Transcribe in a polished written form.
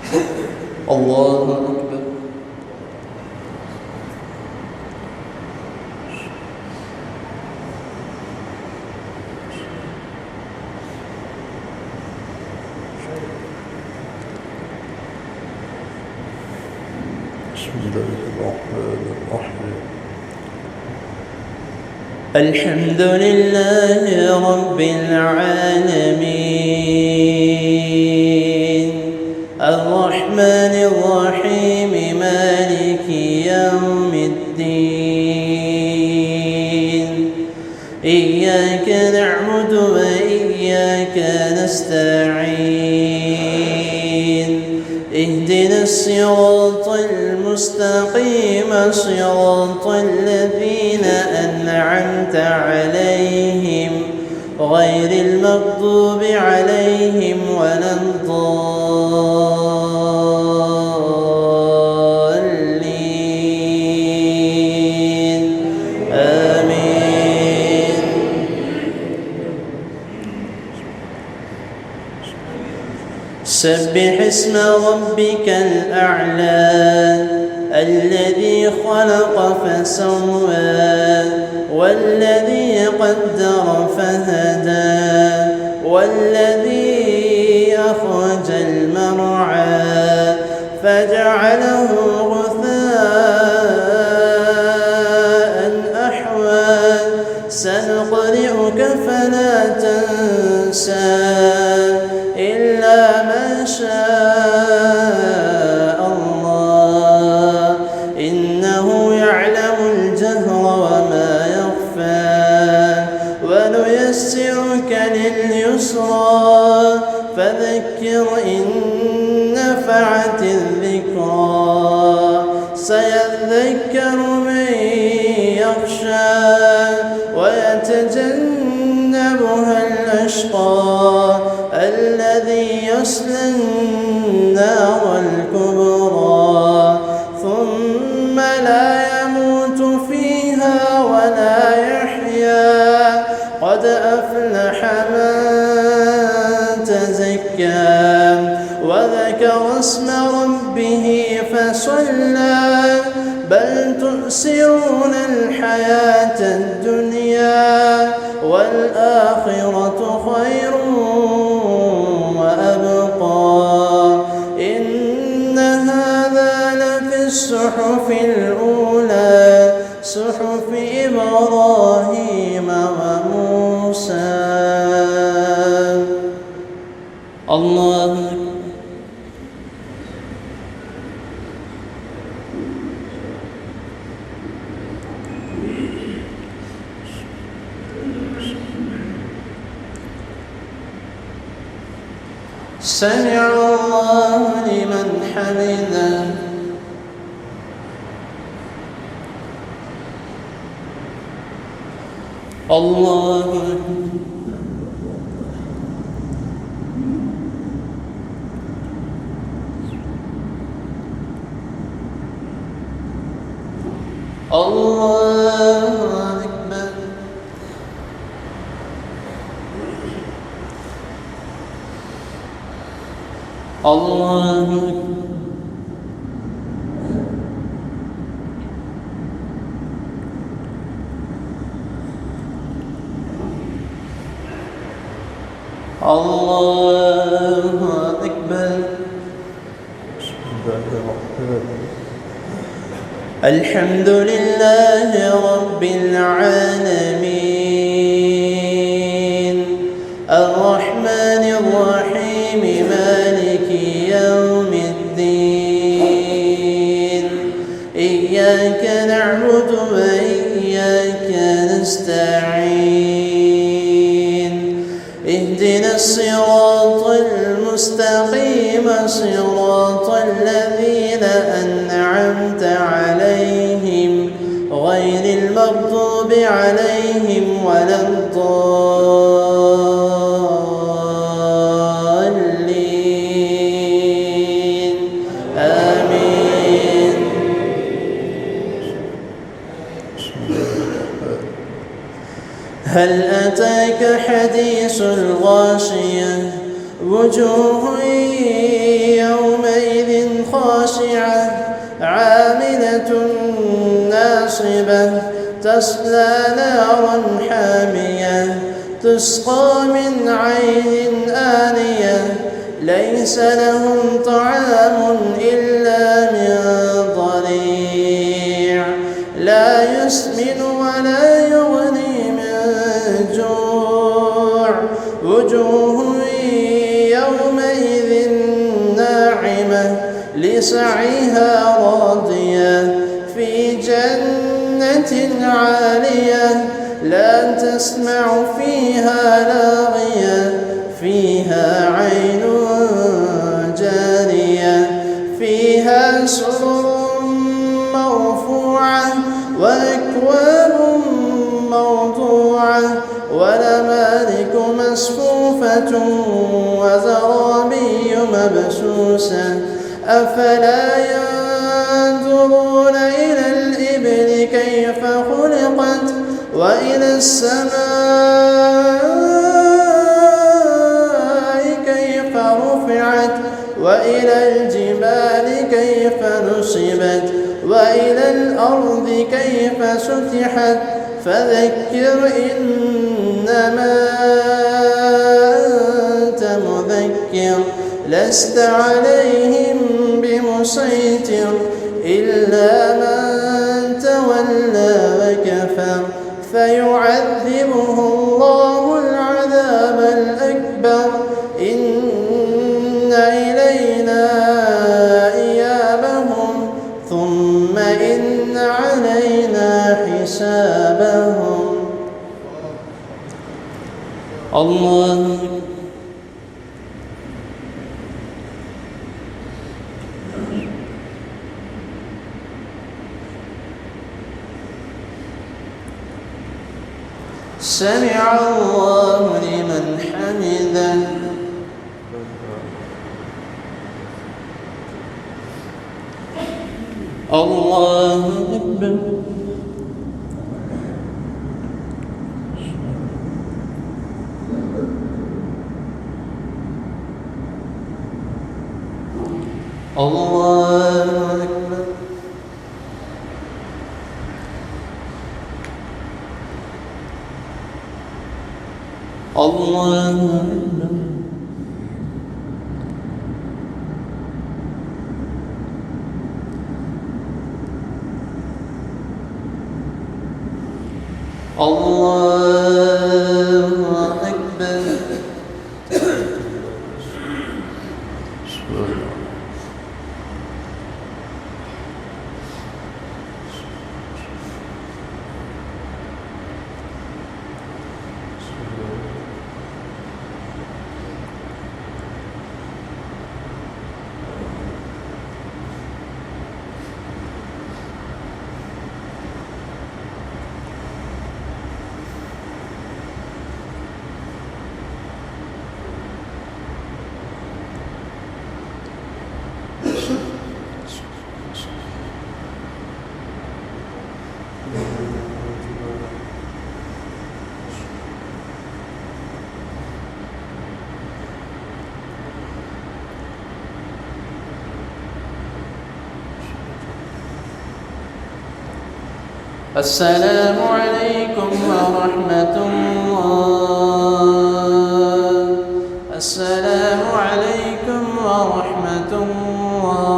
الله أكبر. بسم الله الرحمن الرحيم. الحمد لله رب العالمين الرحمن الرحيم مالك يوم الدين إياك نعبد وإياك نستعين اهدنا الصراط المستقيم صراط الذين أنعمت عليهم غير المغضوب عليهم ولا الضالين آمين. سبح اسم ربك الأعلى الذي خلق فسوى والذي قدر فهدى والذي أخرج المرعى فجعله غثاء أحوى سنقرئك فلا تنسى إلا ما شاء الله إنه يعلم الجهر وما يخفى ونيسرك لليسرى فذكر إن نفعت الذكرى سيذكر من يخشى ويتجنبها الأشقى الذي يصلى النار الكبرى ثم لا يموت فيها ولا يحيا قد أفلح من تزكى وذكر اسم ربه فصلى بل تؤثرون الحياة الدنيا والآخرة خير وأبقى إن هذا لفي الصحف الأولى صحف إبراهيم وموسى. الله سمع الله لمن حمده. الله الله أكبر. الله الله أكبر. الحمد لله رب العالمين الرحمن الرحيم مالك يوم الدين إياك نعبد وإياك نستعين اهدنا الصراط المستقيم صراط الذين أنعمت عليهم غير المغضوب عليهم ولا الضالين آمين. هل أتاك حديث الغاشية وجوه يومئذ حاصبة تصلى نارا حامية تسقى من عين آنية ليس لهم طعام إلا من ضريع لا يسمن ولا يغني من جوع وجوه يومئذ ناعمة لسعيها راضية في جنة عالية لا تسمع فيها لاغية فيها عين جارية فيها سرر مرفوعة وأكواب موضوعة ونمارق مصفوفة وزرابي مبثوثة أفلا ينظرون إلى الإبل كيف خلقت وإلى السماء كيف رفعت وإلى الجبال كيف نصبت وإلى الأرض كيف سطحت فذكر إنما أنت مذكر لست عليهم بمسيطر إلا من تولى وكفر فيعذبه الله العذاب الأكبر إن إلينا إيابهم ثم إن علينا حسابهم. الله سمع الله لمن حمده. الله أكبر. الله أكبر. الله أكبر. الله أكبر. السلام عليكم ورحمة الله. السلام عليكم ورحمة الله.